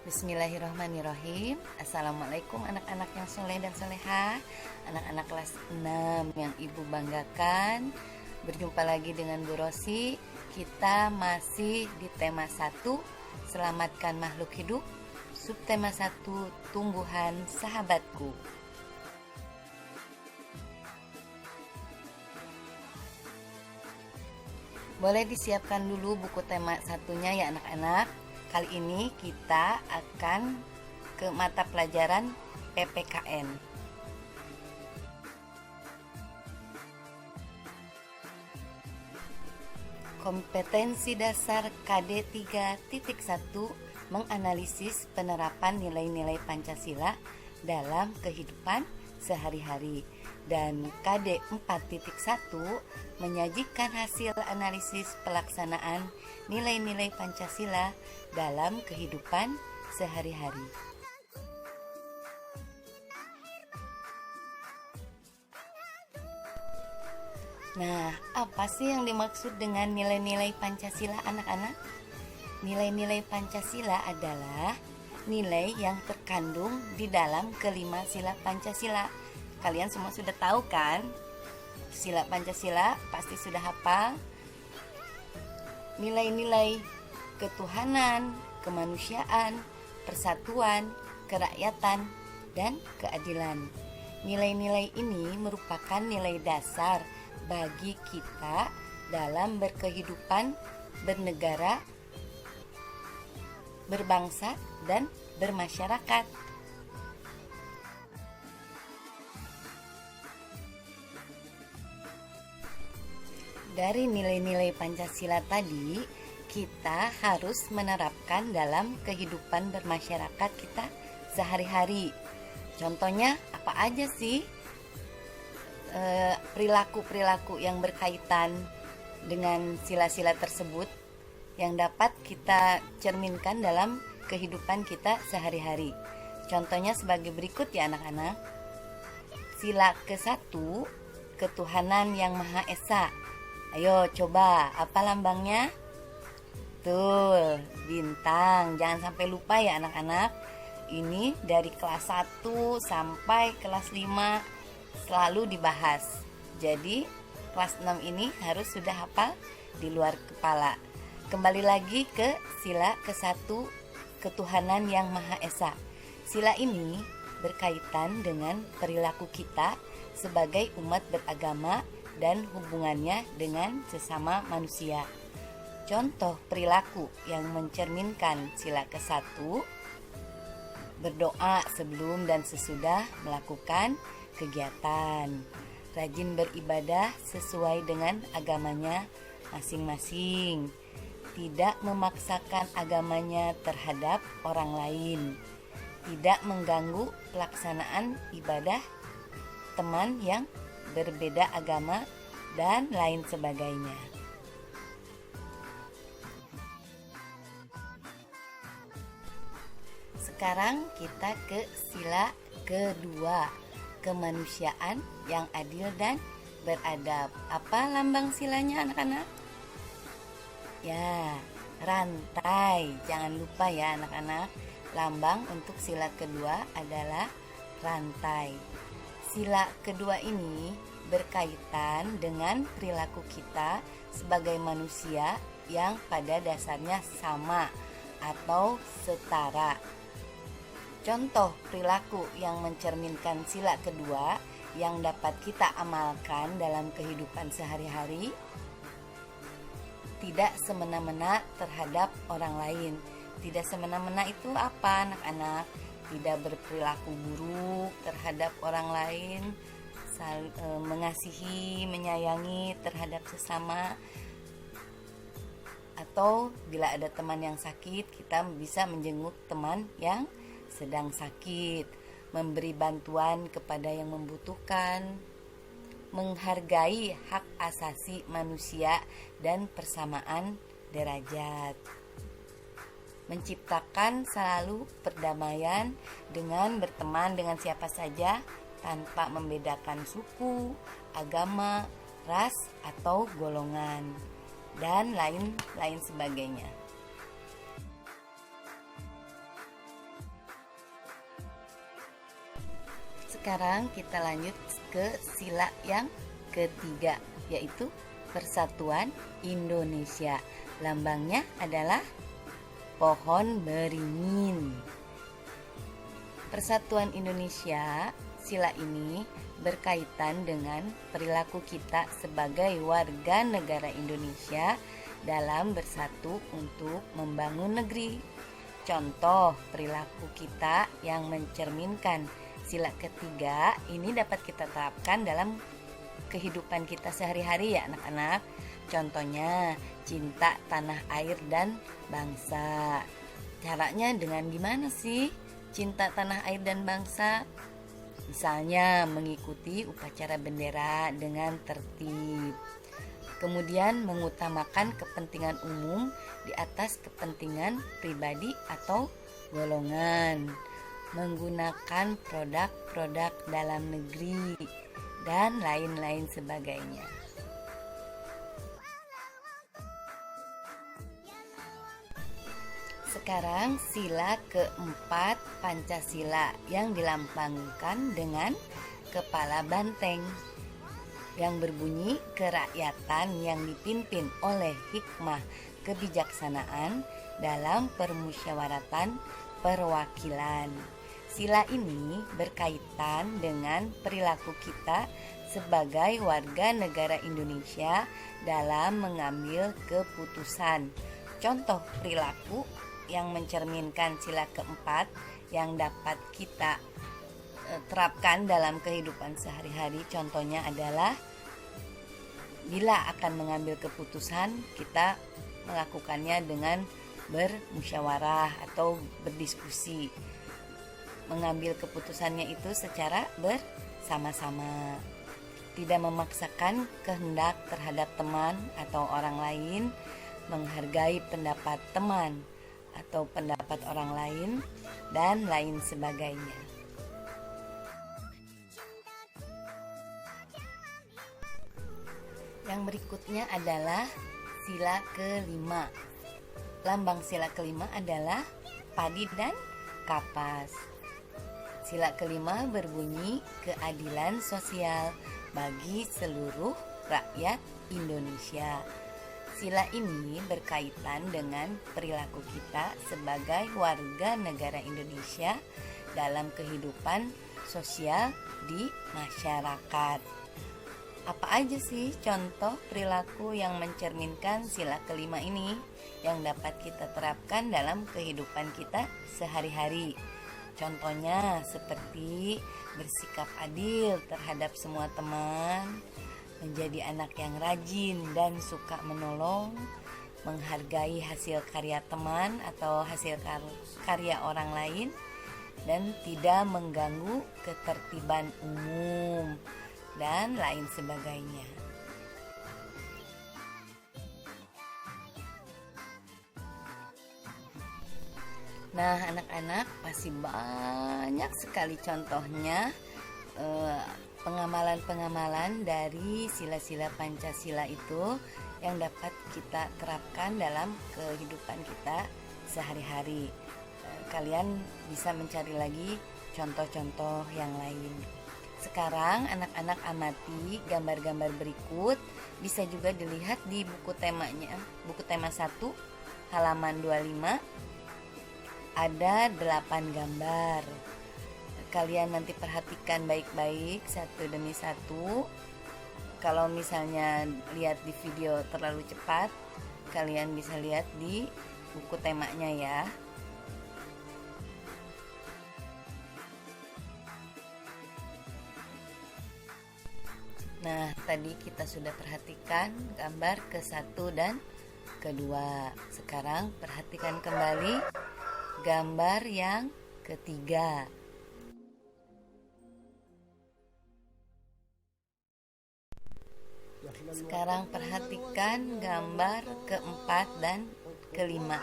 Bismillahirrahmanirrahim. Assalamualaikum anak-anak yang soleh dan solehah, anak-anak kelas 6 yang ibu banggakan. Berjumpa lagi dengan Bu Rosi. Kita masih di tema 1, selamatkan makhluk hidup. Subtema 1, tumbuhan sahabatku. Boleh disiapkan dulu buku tema satunya ya anak-anak. Kali ini kita akan ke mata pelajaran PPKN. Kompetensi dasar KD 3.1 menganalisis penerapan nilai-nilai Pancasila dalam kehidupan sehari-hari. Dan KD 4.1 menyajikan hasil analisis pelaksanaan nilai-nilai Pancasila dalam kehidupan sehari-hari. Nah, apa sih yang dimaksud dengan nilai-nilai Pancasila, anak-anak? Nilai-nilai Pancasila adalah nilai yang terkandung di dalam kelima sila Pancasila. Kalian semua sudah tahu kan? Sila Pancasila pasti sudah hafal. Nilai-nilai ketuhanan, kemanusiaan, persatuan, kerakyatan, dan keadilan. Nilai-nilai ini merupakan nilai dasar bagi kita dalam berkehidupan, bernegara, berbangsa, dan bermasyarakat. Dari nilai-nilai Pancasila tadi, kita harus menerapkan dalam kehidupan bermasyarakat kita sehari-hari. Contohnya apa aja sih perilaku-perilaku yang berkaitan dengan sila-sila tersebut yang dapat kita cerminkan dalam kehidupan kita sehari-hari. Contohnya sebagai berikut ya anak-anak. Sila ke-1, ketuhanan yang Maha Esa. Ayo coba, apa lambangnya? Tuh, bintang. Jangan sampai lupa ya anak-anak. Ini dari kelas 1 sampai kelas 5 selalu dibahas. Jadi, kelas 6 ini harus sudah hafal di luar kepala. Kembali lagi ke sila ke-1, ketuhanan yang Maha Esa. Sila ini berkaitan dengan perilaku kita sebagai umat beragama dan hubungannya dengan sesama manusia. Contoh perilaku yang mencerminkan sila ke-1: berdoa sebelum dan sesudah melakukan kegiatan, rajin beribadah sesuai dengan agamanya masing-masing, tidak memaksakan agamanya terhadap orang lain, tidak mengganggu pelaksanaan ibadah teman yang berbeda agama, dan lain sebagainya. Sekarang kita ke sila kedua, kemanusiaan yang adil dan beradab. Apa lambang silanya anak-anak? Ya, rantai. Jangan lupa ya anak-anak, lambang untuk sila kedua adalah rantai. Sila kedua ini berkaitan dengan perilaku kita sebagai manusia yang pada dasarnya sama atau setara. Contoh perilaku yang mencerminkan sila kedua yang dapat kita amalkan dalam kehidupan sehari-hari: tidak semena-mena terhadap orang lain. Tidak semena-mena itu apa anak-anak? Tidak berperilaku buruk terhadap orang lain, mengasihi, menyayangi terhadap sesama. Atau bila ada teman yang sakit, kita bisa menjenguk teman yang sedang sakit, memberi bantuan kepada yang membutuhkan, menghargai hak asasi manusia dan persamaan derajat, menciptakan selalu perdamaian dengan berteman dengan siapa saja tanpa membedakan suku, agama, ras, atau golongan, dan lain sebagainya. Sekarang kita lanjut ke sila yang ketiga, yaitu Persatuan Indonesia. Lambangnya adalah pohon beringin. Persatuan Indonesia, sila ini berkaitan dengan perilaku kita sebagai warga negara Indonesia dalam bersatu untuk membangun negeri. Contoh perilaku kita yang mencerminkan sila ketiga ini dapat kita terapkan dalam kehidupan kita sehari-hari ya anak-anak. Contohnya cinta tanah air dan bangsa. Caranya dengan gimana sih cinta tanah air dan bangsa? Misalnya mengikuti upacara bendera dengan tertib. Kemudian mengutamakan kepentingan umum di atas kepentingan pribadi atau golongan. Menggunakan produk-produk dalam negeri dan lain-lain sebagainya. Sekarang sila keempat Pancasila yang dilambangkan dengan kepala banteng yang berbunyi kerakyatan yang dipimpin oleh hikmah kebijaksanaan dalam permusyawaratan perwakilan. Sila ini berkaitan dengan perilaku kita sebagai warga negara Indonesia dalam mengambil keputusan. Contoh perilaku yang mencerminkan sila keempat yang dapat kita terapkan dalam kehidupan sehari-hari, contohnya adalah bila akan mengambil keputusan kita melakukannya dengan bermusyawarah atau berdiskusi. Mengambil keputusannya itu secara bersama-sama, tidak memaksakan kehendak terhadap teman atau orang lain, menghargai pendapat teman atau pendapat orang lain, dan lain sebagainya. Yang berikutnya adalah sila kelima. Lambang sila kelima adalah padi dan kapas. Sila kelima berbunyi keadilan sosial bagi seluruh rakyat Indonesia. Sila ini berkaitan dengan perilaku kita sebagai warga negara Indonesia dalam kehidupan sosial di masyarakat. Apa aja sih contoh perilaku yang mencerminkan sila kelima ini yang dapat kita terapkan dalam kehidupan kita sehari-hari? Contohnya seperti bersikap adil terhadap semua teman, menjadi anak yang rajin dan suka menolong, menghargai hasil karya teman atau hasil karya orang lain, dan tidak mengganggu ketertiban umum, dan lain sebagainya. Nah, anak-anak pasti banyak sekali contohnya pengamalan-pengamalan dari sila-sila Pancasila itu yang dapat kita terapkan dalam kehidupan kita sehari-hari. Kalian bisa mencari lagi contoh-contoh yang lain. Sekarang anak-anak amati gambar-gambar berikut, bisa juga dilihat di buku temanya, buku tema 1 halaman 25. Ada 8 gambar. Kalian nanti perhatikan baik-baik satu demi satu. Kalau misalnya lihat di video terlalu cepat, kalian bisa lihat di buku temanya ya. Nah, tadi kita sudah perhatikan gambar ke-1 dan kedua. Sekarang perhatikan kembali gambar yang ketiga. Sekarang perhatikan gambar keempat dan kelima.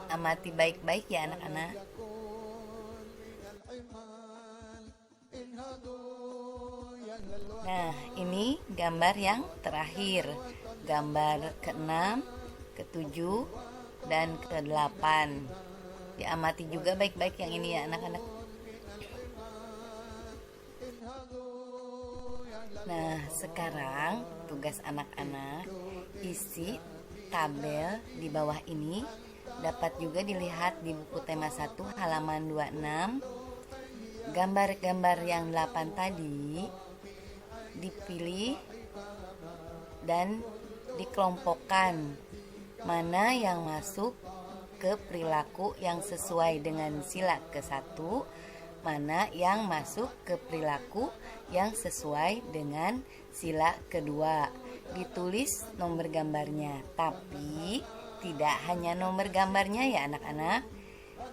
Amati baik-baik ya anak-anak. Nah, ini gambar yang terakhir. Gambar ke-6, ke-7, dan ke-8. Diamati juga baik-baik yang ini ya anak-anak. Nah, sekarang tugas anak-anak isi tabel di bawah ini dapat juga dilihat di buku tema 1 halaman 26. Gambar-gambar yang 8 tadi dipilih dan dikelompokkan mana yang masuk ke perilaku yang sesuai dengan sila ke-1, mana yang masuk ke perilaku yang sesuai dengan sila kedua. Ditulis nomor gambarnya, tapi tidak hanya nomor gambarnya ya anak-anak.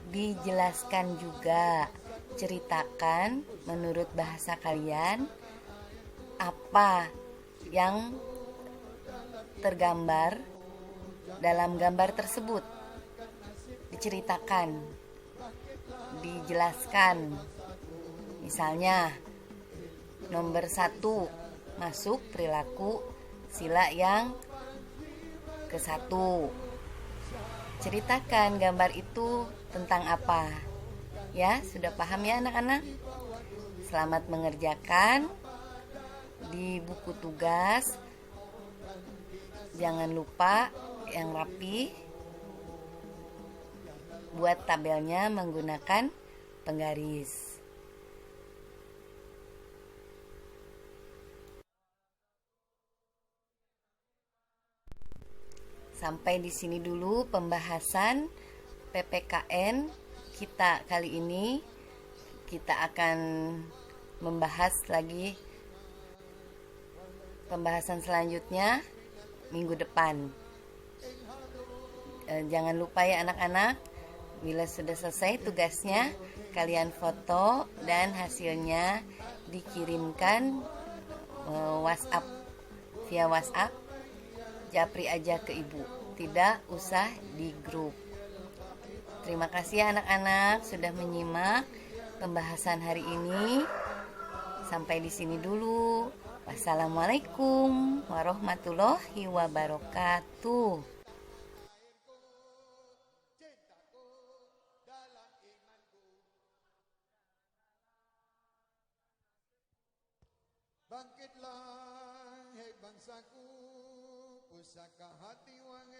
Dijelaskan juga, ceritakan menurut bahasa kalian apa yang tergambar dalam gambar tersebut. Diceritakan, dijelaskan. Misalnya nomor 1 masuk perilaku sila yang ke-1. Ceritakan gambar itu tentang apa. Ya, sudah paham ya anak-anak? Selamat mengerjakan di buku tugas. Jangan lupa yang rapi. Buat tabelnya menggunakan penggaris. Sampai di sini dulu pembahasan PPKN kita kali ini. Kita akan membahas lagi pembahasan selanjutnya minggu depan. Jangan lupa ya anak-anak, bila sudah selesai tugasnya, kalian foto dan hasilnya dikirimkan WhatsApp via WhatsApp. Japri aja ke ibu, tidak usah di grup. Terima kasih ya anak-anak sudah menyimak pembahasan hari ini. Sampai di sini dulu. Wassalamualaikum warahmatullahi wabarakatuh. Bangkitlah, hei bangsaku, pusaka hati wahai